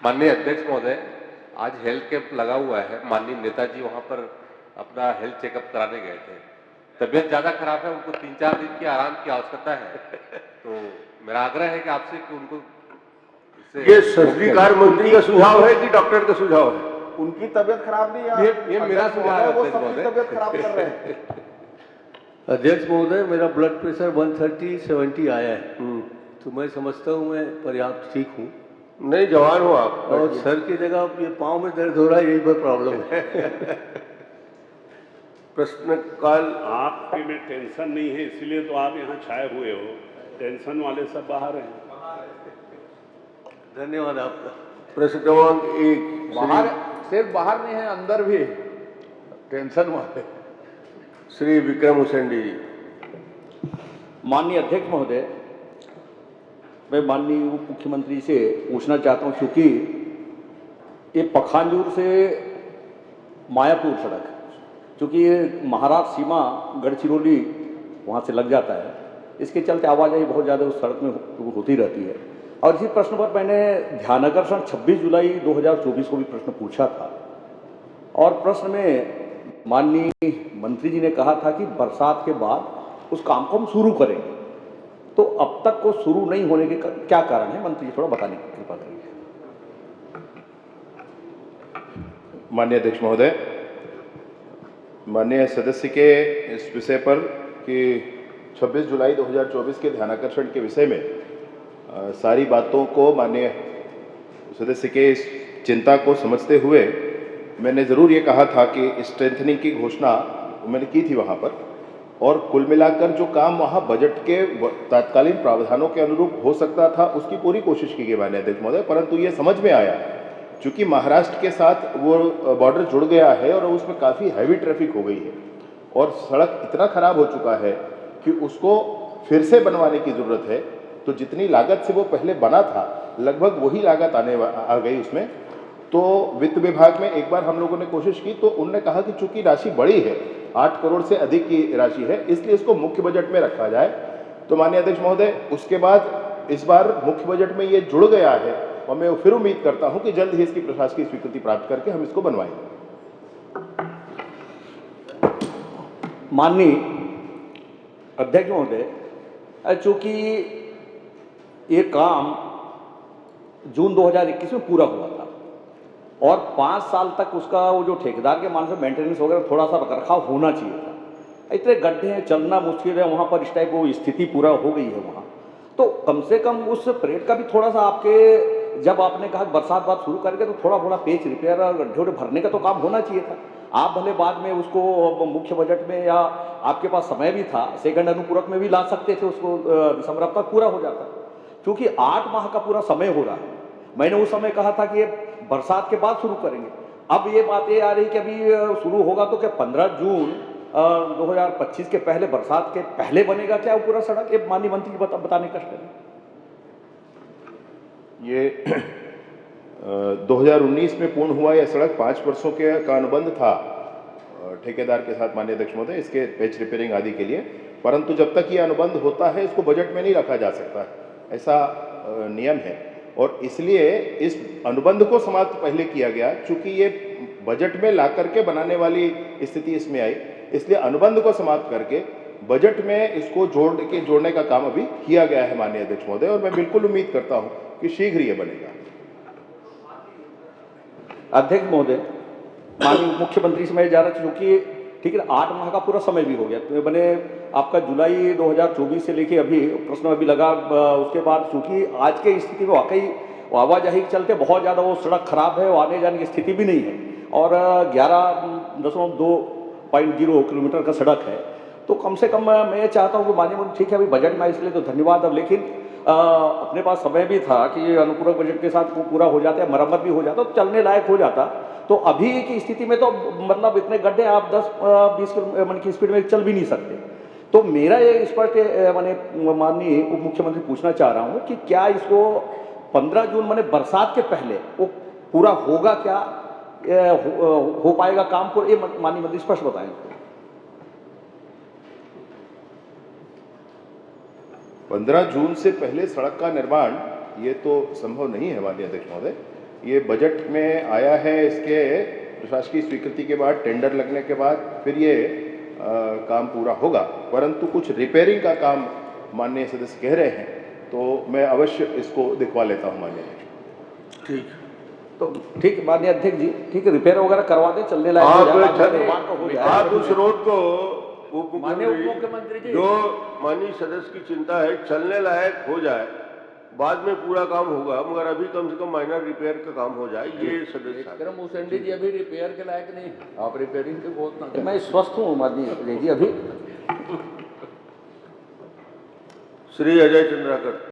माननीय अध्यक्ष महोदय, आज हेल्थ कैंप लगा हुआ है। माननीय नेताजी वहां पर अपना हेल्थ चेकअप कराने गए थे। तबीयत ज्यादा खराब है, उनको 3-4 दिन की आराम की आवश्यकता है। तो मेरा आग्रह है कि आपसे कि उनको ये सर्वधिकार मंत्री का सुझाव है कि डॉक्टर का सुझाव है? उनकी तबीयत खराब नहीं है, ये मेरा सुझाव है वो अध्यक्ष सबकी महोदय। तबीयत खराब कर रहे हैं। अध्यक्ष महोदय, मेरा ब्लड प्रेशर 130/70 आया है, तो मैं समझता हूँ मैं पर्याप्त ठीक हूँ। नहीं, जवान हो आप। और सर की जगह ये पाँव में दर्द हो रहा है, यही पर प्रॉब्लम है। प्रश्नकाल आपके में टेंशन नहीं है, इसलिए तो आप यहाँ छाए हुए हो। टेंशन वाले सब बाहर हैं। धन्यवाद आपका। प्रश्न क्रमांक 1 बाहर, सिर्फ बाहर नहीं है, अंदर भी टेंशन वाले। श्री विक्रम उसेंडी जी। माननीय अध्यक्ष महोदय, मैं माननीय उप मुख्यमंत्री से पूछना चाहता हूं, क्योंकि ये पखांजूर से मायापुर सड़क है, क्योंकि ये महाराष्ट्र सीमा गढ़चिरौली वहाँ से लग जाता है, इसके चलते आवाजाही बहुत ज़्यादा उस सड़क में होती रहती है। और इसी प्रश्न पर मैंने ध्यानाकर्षण 26 जुलाई 2024 को भी प्रश्न पूछा था, और प्रश्न में माननीय मंत्री जी ने कहा था कि बरसात के बाद उस काम को हम शुरू करेंगे। तो अब तक को शुरू नहीं होने के क्या कारण है, मंत्री जी थोड़ा बताने की कृपा करिए। माननीय अध्यक्ष महोदय, माननीय सदस्य के इस विषय पर कि 26 जुलाई 2024 के ध्यानाकर्षण के विषय में सारी बातों को माननीय सदस्य के इस चिंता को समझते हुए मैंने ज़रूर ये कहा था कि स्ट्रेंथनिंग की घोषणा मैंने की थी वहाँ पर, और कुल मिलाकर जो काम वहाँ बजट के तत्कालीन प्रावधानों के अनुरूप हो सकता था उसकी पूरी कोशिश की गई माननीय अध्यक्ष महोदय। परंतु ये समझ में आया चूँकि महाराष्ट्र के साथ वो बॉर्डर जुड़ गया है और उसमें काफ़ी हैवी ट्रैफिक हो गई है और सड़क इतना ख़राब हो चुका है कि उसको फिर से बनवाने की ज़रूरत है। तो जितनी लागत से वो पहले बना था लगभग वही लागत आ गई उसमें। तो वित्त विभाग में एक बार हम लोगों ने कोशिश की तो उन्होंने कहा कि चूंकि राशि बड़ी है, 8 करोड़ से अधिक की राशि है, इसलिए इसको मुख्य बजट में रखा जाए। तो माननीय अध्यक्ष महोदय, उसके बाद इस बार मुख्य बजट में ये जुड़ गया है और मैं फिर उम्मीद करता हूं कि जल्द ही इसकी प्रशासकीय स्वीकृति प्राप्त करके हम इसको बनवाएंगे। माननीय अध्यक्ष महोदय, चूंकि ये काम जून 2021 में पूरा हुआ था और 5 साल तक उसका वो जो ठेकेदार के मान से मेंटेनेंस वगैरह थोड़ा सा रखरखाव होना चाहिए था। इतने गड्ढे हैं, चलना मुश्किल है वहाँ पर, इस टाइप वो स्थिति पूरा हो गई है वहाँ। तो कम से कम उस परेड का भी थोड़ा सा आपके, जब आपने कहा बरसात बाद शुरू करेंगे तो थोड़ा थोड़ा पेच रिपेयर और गड्ढे भरने का तो काम होना चाहिए था। आप भले बाद में उसको मुख्य बजट में, या आपके पास समय भी था, सेकंड अनुपूरक में भी ला सकते थे उसको, दिसंबर तक पूरा हो जाता। क्योंकि 8 माह का पूरा समय हो रहा है। मैंने उस समय कहा था कि ये बरसात के बाद शुरू करेंगे। अब ये बात ये आ रही कि अभी शुरू होगा तो क्या 15 जून 2025 के पहले, बरसात के पहले बनेगा क्या वो पूरा सड़क? ये माननीय मंत्री जी बताने कष्ट करें। ये 2019 में पूर्ण हुआ यह सड़क 5 वर्षों का अनुबंध था ठेकेदार के साथ माननीय अध्यक्ष महोदय, इसके पैच रिपेयरिंग आदि के लिए। परंतु जब तक ये अनुबंध होता है इसको बजट में नहीं रखा जा सकता, ऐसा नियम है। और इसलिए इस अनुबंध को समाप्त पहले किया गया, चूंकि ये बजट में ला करके बनाने वाली स्थिति इसमें आई, इसलिए अनुबंध को समाप्त करके बजट में इसको जोड़ने का काम अभी किया गया है माननीय अध्यक्ष महोदय, और मैं बिल्कुल उम्मीद करता हूं कि शीघ्र ये बनेगा। अध्यक्ष महोदय, माननीय मुख्यमंत्री से मैं जा रहा था, क्योंकि ठीक है 8 माह का पूरा समय भी हो गया, तो मैंने आपका जुलाई 2024 से लेके अभी प्रश्न अभी लगा, उसके बाद चूंकि आज के स्थिति में वाकई आवाजाही के चलते बहुत ज़्यादा वो सड़क खराब है, आने जाने की स्थिति भी नहीं है, और 11.2 किलोमीटर का सड़क है। तो कम से कम मैं ये चाहता हूँ कि माननीय मंत्री, ठीक है अभी बजट में इसलिए तो धन्यवाद, अब लेकिन अपने पास समय भी था कि अनुपूरक बजट के साथ वो पूरा हो जाता है, मरम्मत भी हो जाता, तो चलने लायक हो जाता। तो अभी की स्थिति में तो मतलब इतने गड्ढे आप 10-20 किलोमीटर की स्पीड में चल भी नहीं सकते। तो मेरा ये इस पर मैंने माननीय उप मुख्यमंत्री पूछना चाह रहा हूँ कि क्या इसको 15 जून मैंने बरसात के पहले वो पूरा होगा, क्या हो पाएगा काम को, ये माननीय मंत्री स्पष्ट बताएं। 15 जून से पहले सड़क का निर्माण ये तो संभव नहीं है माननीय अध्यक्ष महोदय, ये बजट में आया है, इसके प्रशासकीय स्वीकृति के बाद, टेंडर लगने के बाद फिर ये काम पूरा होगा। परंतु कुछ रिपेयरिंग का काम माननीय सदस्य कह रहे हैं, तो मैं अवश्य इसको दिखवा लेता हूँ माननीय। ठीक, तो ठीक माननीय अध्यक्ष जी, ठीक है, रिपेयर वगैरह करवा दें, चलने लायक हो जाए, बाद में निर्माण तो हो जाए। आप उस रोड को माननीय उप मुख्यमंत्री जी, जो माननीय सदस्य की चिंता है, चलने लायक हो जाए, बाद में पूरा काम होगा, मगर अभी कम से कम माइनर रिपेयर का काम हो जाए, ये सदस्य विक्रम उसेंडी जी अभी रिपेयर के लायक नहीं है, आप रिपेयरिंग के बहुत ना करें। मैं स्वस्थ हूँ माननीय अध्यक्ष जी अभी। श्री अजय चंद्राकर।